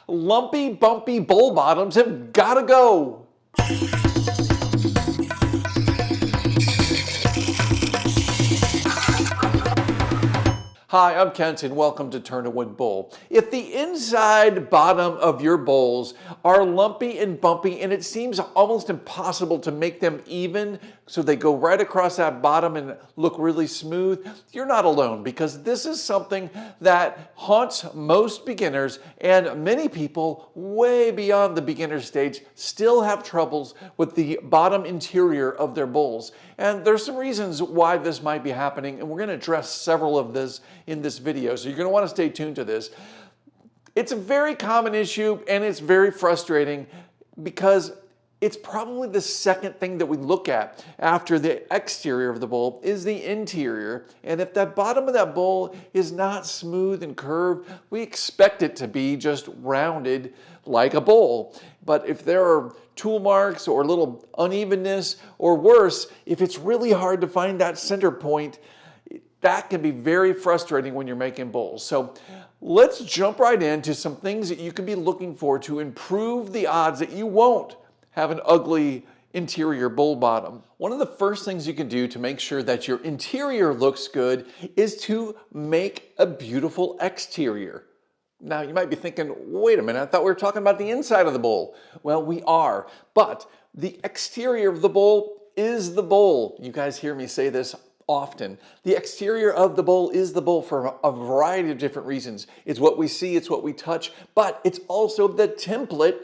Lumpy, bumpy bowl bottoms have gotta go. Hi, I'm Kent and welcome to Turn a Wood Bowl. If the inside bottom of your bowls are lumpy and bumpy and it seems almost impossible to make them even so they go right across that bottom and look really smooth, you're not alone, because this is something that haunts most beginners, and many people way beyond the beginner stage still have troubles with the bottom interior of their bowls. And there's some reasons why this might be happening, and we're going to address several of this in this video, so you're going to want to stay tuned to this. It's a very common issue and it's very frustrating because it's probably the second thing that we look at after the exterior of the bowl is the interior. And if that bottom of that bowl is not smooth and curved, we expect it to be just rounded like a bowl. But if there are tool marks or little unevenness, or worse, if it's really hard to find that center point, that can be very frustrating when you're making bowls. So let's jump right into some things that you can be looking for to improve the odds that you won't have an ugly interior bowl bottom. One of the first things you can do to make sure that your interior looks good is to make a beautiful exterior. Now you might be thinking, wait a minute, I thought we were talking about the inside of the bowl. Well, we are, but the exterior of the bowl is the bowl. You guys hear me say this often. The exterior of the bowl is the bowl for a variety of different reasons. It's what we see, it's what we touch, but it's also the template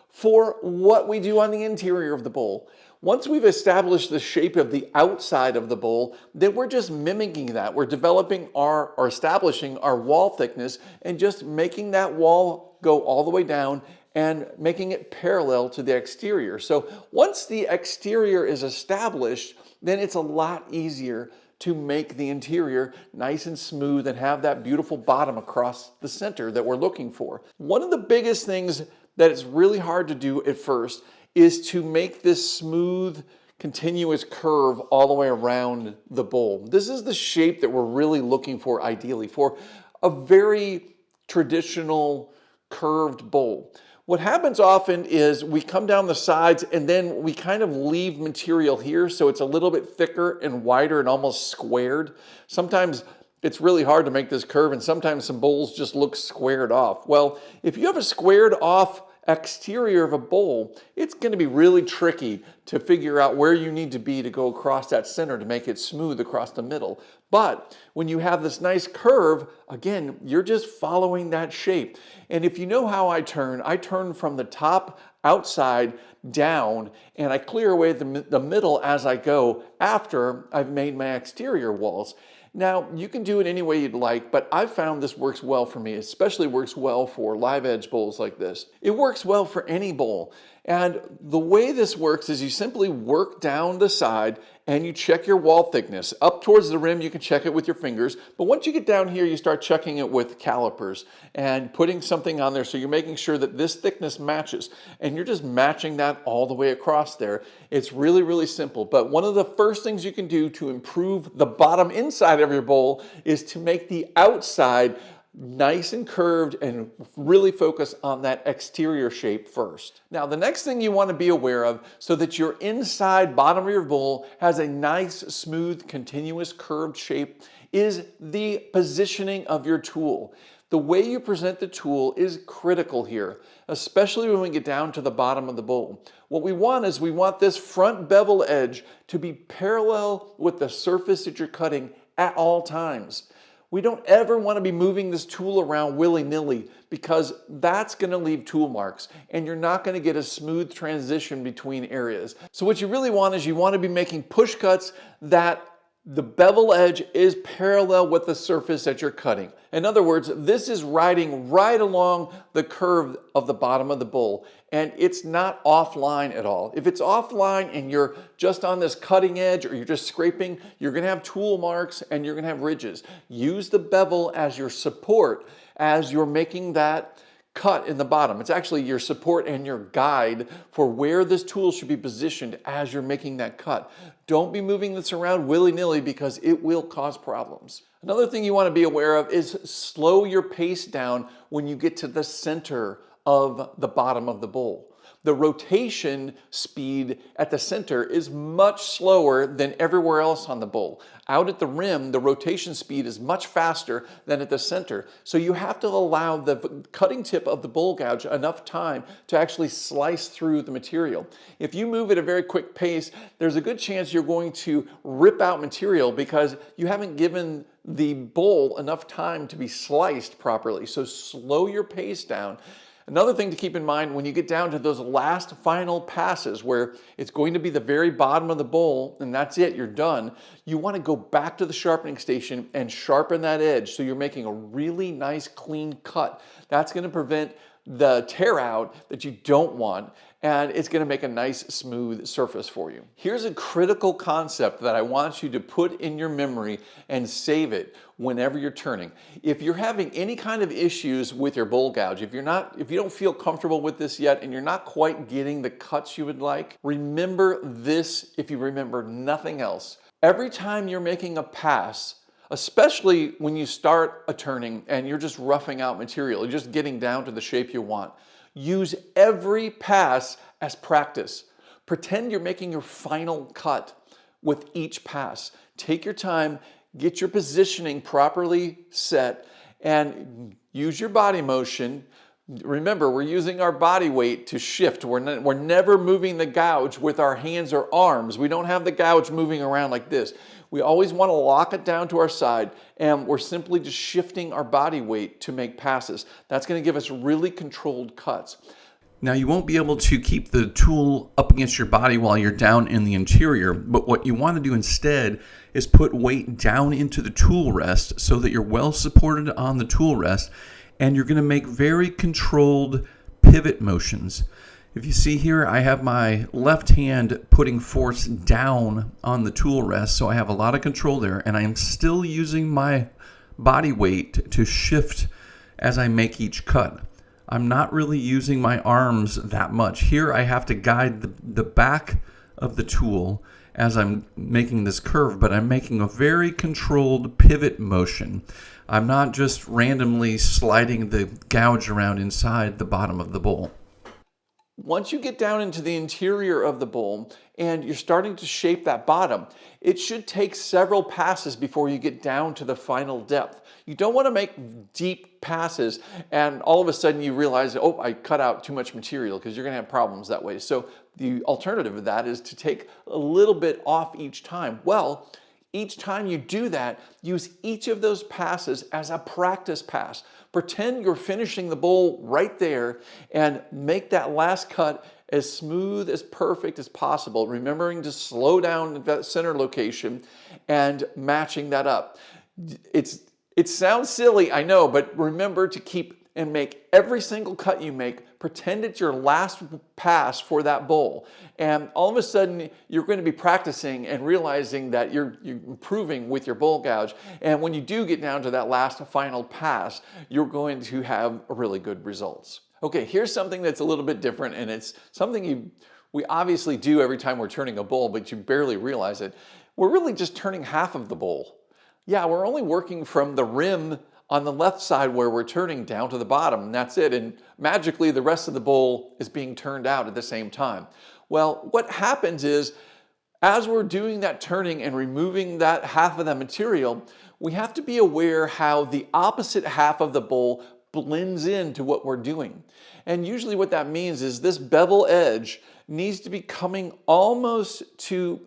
for what we do on the interior of the bowl. Once we've established the shape of the outside of the bowl, then we're just mimicking that. We're developing or establishing our wall thickness and just making that wall go all the way down and making it parallel to the exterior. So once the exterior is established, then it's a lot easier to make the interior nice and smooth and have that beautiful bottom across the center that we're looking for. One of the biggest things that it's really hard to do at first is to make this smooth, continuous curve all the way around the bowl. This is the shape that we're really looking for ideally for a very traditional curved bowl. What happens often is we come down the sides and then we kind of leave material here so it's a little bit thicker and wider and almost squared. Sometimes it's really hard to make this curve, and sometimes some bowls just look squared off. Well, if you have a squared off exterior of a bowl, it's going to be really tricky to figure out where you need to be to go across that center to make it smooth across the middle. But when you have this nice curve, again, you're just following that shape. And if you know how I turn from the top outside down, and I clear away the middle as I go after I've made my exterior walls. Now, you can do it any way you'd like, but I've found this works well for me, especially works well for live edge bowls like this. It works well for any bowl. And the way this works is you simply work down the side and you check your wall thickness. Up towards the rim, you can check it with your fingers, but once you get down here, you start checking it with calipers and putting something on there so you're making sure that this thickness matches, and you're just matching that all the way across there. It's really, really simple, but one of the first things you can do to improve the bottom inside of your bowl is to make the outside nice and curved and really focus on that exterior shape first. Now, the next thing you want to be aware of so that your inside bottom of your bowl has a nice, smooth, continuous curved shape is the positioning of your tool. The way you present the tool is critical here, especially when we get down to the bottom of the bowl. What we want is we want this front bevel edge to be parallel with the surface that you're cutting at all times. We don't ever want to be moving this tool around willy-nilly, because that's going to leave tool marks and you're not going to get a smooth transition between areas. So what you really want is you want to be making push cuts that the bevel edge is parallel with the surface that you're cutting. In other words, this is riding right along the curve of the bottom of the bowl, and it's not offline at all. If it's offline and you're just on this cutting edge or you're just scraping, you're gonna have tool marks and you're gonna have ridges. Use the bevel as your support as you're making that cut in the bottom. It's actually your support and your guide for where this tool should be positioned as you're making that cut. Don't be moving this around willy-nilly, because it will cause problems. Another thing you want to be aware of is slow your pace down when you get to the center of the bottom of the bowl. The rotation speed at the center is much slower than everywhere else on the bowl. Out at the rim, the rotation speed is much faster than at the center. So you have to allow the cutting tip of the bowl gouge enough time to actually slice through the material. If you move at a very quick pace, there's a good chance you're going to rip out material because you haven't given the bowl enough time to be sliced properly. So slow your pace down. Another thing to keep in mind when you get down to those last final passes where it's going to be the very bottom of the bowl and that's it, you're done, you want to go back to the sharpening station and sharpen that edge so you're making a really nice clean cut. That's going to prevent the tear out that you don't want, and it's going to make a nice smooth surface for you. Here's a critical concept that I want you to put in your memory and save it whenever you're turning. If you're having any kind of issues with your bowl gouge, if you don't feel comfortable with this yet and you're not quite getting the cuts you would like, remember this if you remember nothing else. Every time you're making a pass, especially when you start a turning and you're just roughing out material, you're just getting down to the shape you want, use every pass as practice. Pretend you're making your final cut with each pass. Take your time, get your positioning properly set, and use your body motion. Remember, we're using our body weight to shift. We're never moving the gouge with our hands or arms. We don't have the gouge moving around like this. We always want to lock it down to our side, and we're simply just shifting our body weight to make passes. That's going to give us really controlled cuts. Now, you won't be able to keep the tool up against your body while you're down in the interior, but what you want to do instead is put weight down into the tool rest so that you're well supported on the tool rest, and you're going to make very controlled pivot motions. If you see here, I have my left hand putting force down on the tool rest, so I have a lot of control there, and I am still using my body weight to shift as I make each cut. I'm not really using my arms that much. Here I have to guide the back of the tool as I'm making this curve, but I'm making a very controlled pivot motion. I'm not just randomly sliding the gouge around inside the bottom of the bowl. Once you get down into the interior of the bowl and you're starting to shape that bottom, it should take several passes before you get down to the final depth. You don't want to make deep passes and all of a sudden you realize, oh, I cut out too much material, because you're going to have problems that way. So the alternative of that is to take a little bit off each time. Well, each time you do that, use each of those passes as a practice pass. Pretend you're finishing the bowl right there and make that last cut as smooth, as perfect as possible, remembering to slow down at that center location and matching that up. It sounds silly, I know, but remember to keep and make every single cut you make, pretend it's your last pass for that bowl. And all of a sudden, you're going to be practicing and realizing that you're improving with your bowl gouge. And when you do get down to that last final pass, you're going to have really good results. Okay, here's something that's a little bit different, and it's something we obviously do every time we're turning a bowl, but you barely realize it. We're really just turning half of the bowl. Yeah, we're only working from the rim on the left side where we're turning down to the bottom, and that's it. And magically, the rest of the bowl is being turned out at the same time. Well, what happens is, as we're doing that turning and removing that half of that material, we have to be aware how the opposite half of the bowl blends into what we're doing. And usually what that means is this bevel edge needs to be coming almost to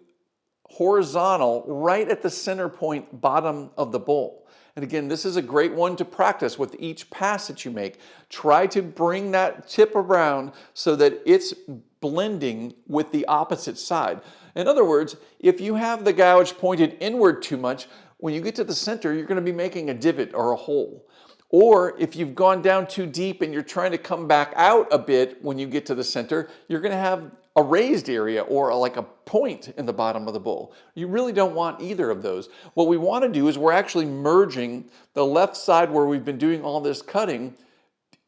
horizontal right at the center point bottom of the bowl. And again, this is a great one to practice with each pass that you make. Try to bring that tip around so that it's blending with the opposite side. In other words, if you have the gouge pointed inward too much, when you get to the center, you're going to be making a divot or a hole. Or if you've gone down too deep and you're trying to come back out a bit when you get to the center, you're going to have a raised area or like a point in the bottom of the bowl. You really don't want either of those. What we want to do is we're actually merging the left side where we've been doing all this cutting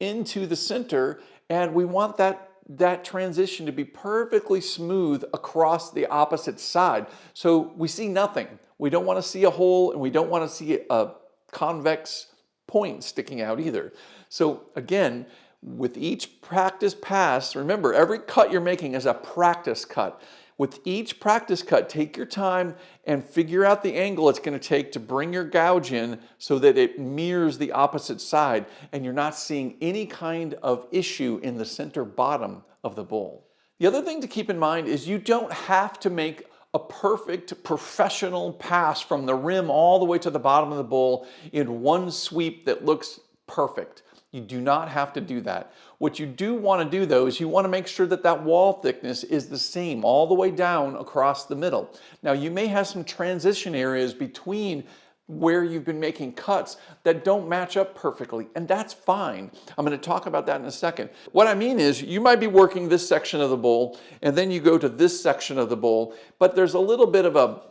into the center, and we want that transition to be perfectly smooth across the opposite side. So we see nothing. We don't want to see a hole, and we don't want to see a convex point sticking out either. So again, With each practice pass, remember, every cut you're making is a practice cut. With each practice cut, take your time and figure out the angle it's going to take to bring your gouge in so that it mirrors the opposite side and you're not seeing any kind of issue in the center bottom of the bowl. The other thing to keep in mind is you don't have to make a perfect professional pass from the rim all the way to the bottom of the bowl in one sweep that looks perfect. You do not have to do that. What you do want to do though is you want to make sure that that wall thickness is the same all the way down across the middle. Now you may have some transition areas between where you've been making cuts that don't match up perfectly, and that's fine. I'm going to talk about that in a second. What I mean is you might be working this section of the bowl and then you go to this section of the bowl, but there's a little bit of a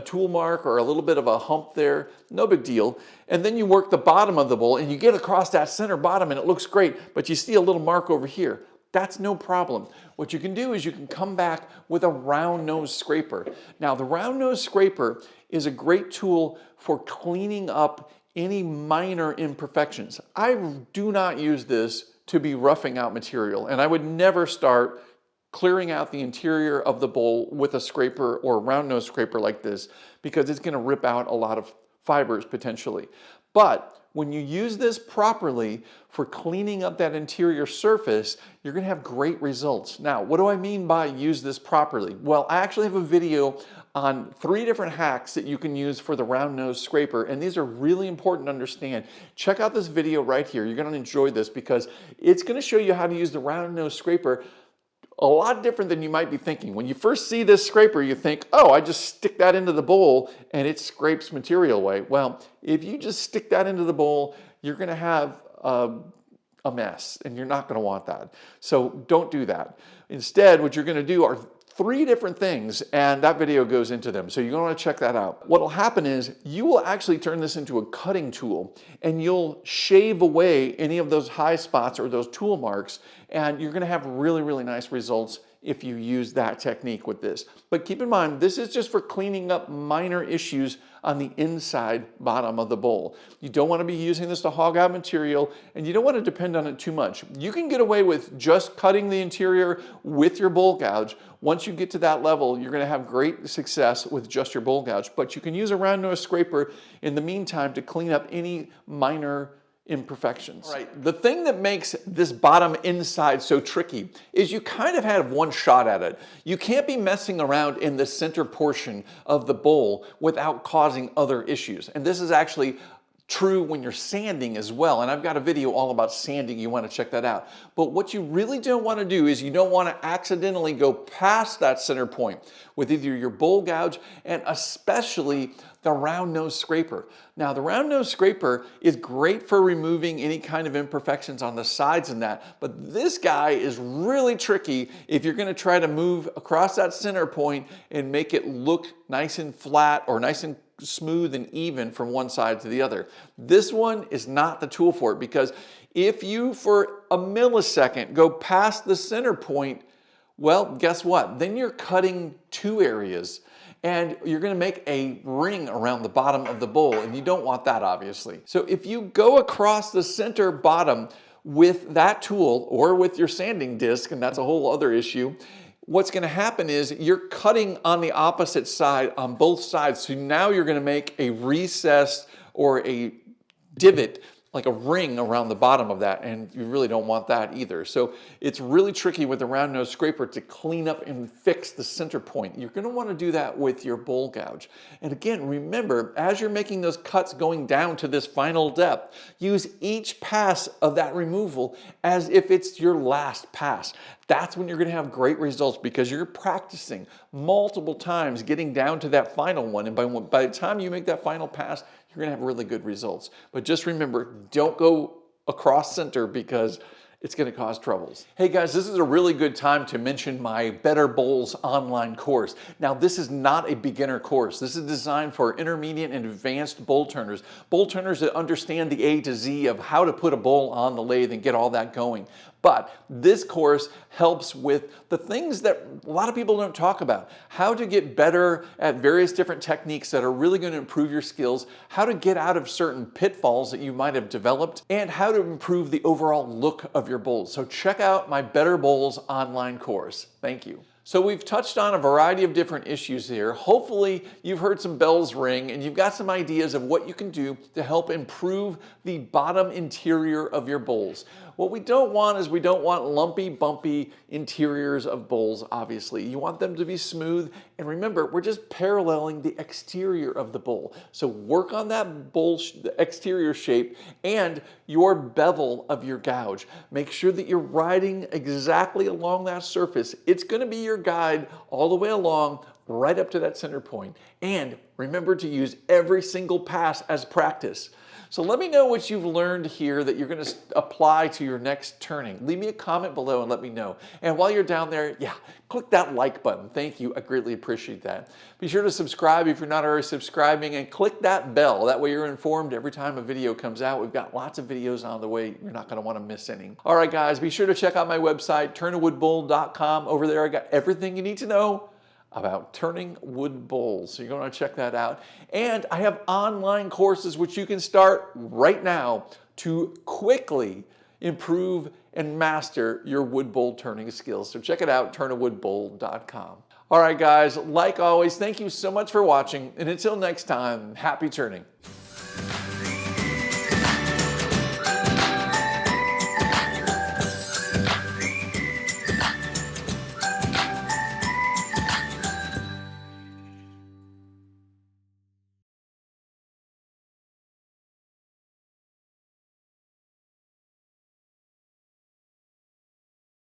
tool mark or a little bit of a hump there, no big deal. And then you work the bottom of the bowl and you get across that center bottom and it looks great, but you see a little mark over here. That's no problem. What you can do is you can come back with a round nose scraper. Now the round nose scraper is a great tool for cleaning up any minor imperfections. I do not use this to be roughing out material, and I would never start clearing out the interior of the bowl with a scraper or a round nose scraper like this because it's going to rip out a lot of fibers potentially. But when you use this properly for cleaning up that interior surface, you're going to have great results. Now, what do I mean by use this properly? Well, I actually have a video on 3 different hacks that you can use for the round nose scraper, and these are really important to understand. Check out this video right here. You're going to enjoy this because it's going to show you how to use the round nose scraper a lot different than you might be thinking. When you first see this scraper, you think, oh, I just stick that into the bowl and it scrapes material away. Well, if you just stick that into the bowl, you're going to have a mess, and you're not going to want that. So don't do that. Instead, what you're going to do are 3 different things, and that video goes into them. So you're going to want to check that out. What will happen is you will actually turn this into a cutting tool, and you'll shave away any of those high spots or those tool marks, and you're going to have really, really nice results if you use that technique with this. But keep in mind, this is just for cleaning up minor issues on the inside bottom of the bowl. You don't want to be using this to hog out material, and you don't want to depend on it too much. You can get away with just cutting the interior with your bowl gouge. Once you get to that level, you're going to have great success with just your bowl gouge, but you can use a round nose scraper in the meantime to clean up any minor imperfections. All right, the thing that makes this bottom inside so tricky is you kind of have one shot at it. You can't be messing around in the center portion of the bowl without causing other issues. And this is actually true when you're sanding as well. And I've got a video all about sanding. You want to check that out. But what you really don't want to do is you don't want to accidentally go past that center point with either your bowl gouge and especially the round nose scraper. Now the round nose scraper is great for removing any kind of imperfections on the sides and that, but this guy is really tricky if you're going to try to move across that center point and make it look nice and flat or nice and smooth and even from one side to the other. This one is not the tool for it because if you for a millisecond go past the center point, well, guess what? Then you're cutting 2 areas and you're going to make a ring around the bottom of the bowl, and you don't want that, obviously. So if you go across the center bottom with that tool or with your sanding disc, and that's a whole other issue, what's going to happen is you're cutting on the opposite side on both sides. So now you're going to make a recess or a divot, like a ring around the bottom of that, and you really don't want that either. So it's really tricky with the round nose scraper to clean up and fix the center point. You're going to want to do that with your bowl gouge. And again, remember, as you're making those cuts going down to this final depth, use each pass of that removal as if it's your last pass. That's when you're going to have great results because you're practicing multiple times getting down to that final one. And by the time you make that final pass, you're going to have really good results. But just remember, don't go across center because it's going to cause troubles. Hey guys, this is a really good time to mention my Better Bowls online course. Now, this is not a beginner course. This is designed for intermediate and advanced bowl turners that understand the A to Z of how to put a bowl on the lathe and get all that going. But this course helps with the things that a lot of people don't talk about. How to get better at various different techniques that are really going to improve your skills, how to get out of certain pitfalls that you might have developed, and how to improve the overall look of your bowls. So check out my Better Bowls online course. Thank you. So we've touched on a variety of different issues here. Hopefully you've heard some bells ring and you've got some ideas of what you can do to help improve the bottom interior of your bowls. What we don't want is we don't want lumpy, bumpy interiors of bowls, obviously. You want them to be smooth, and remember, we're just paralleling the exterior of the bowl. So work on that bowl, the exterior shape, and your bevel of your gouge. Make sure that you're riding exactly along that surface. It's going to be your guide all the way along, right up to that center point. And remember to use every single pass as practice. So let me know what you've learned here that you're going to apply to your next turning. Leave me a comment below and let me know. And while you're down there, click that like button. Thank you. I greatly appreciate that. Be sure to subscribe if you're not already subscribing, and click that bell. That way you're informed every time a video comes out. We've got lots of videos on the way. You're not going to want to miss any. All right, guys, be sure to check out my website, turnawoodbowl.com. Over there, I got everything you need to know about turning wood bowls. So you're going to check that out. And I have online courses which you can start right now to quickly improve and master your wood bowl turning skills. So check it out, turnawoodbowl.com. All right, guys, like always, thank you so much for watching. And until next time, happy turning.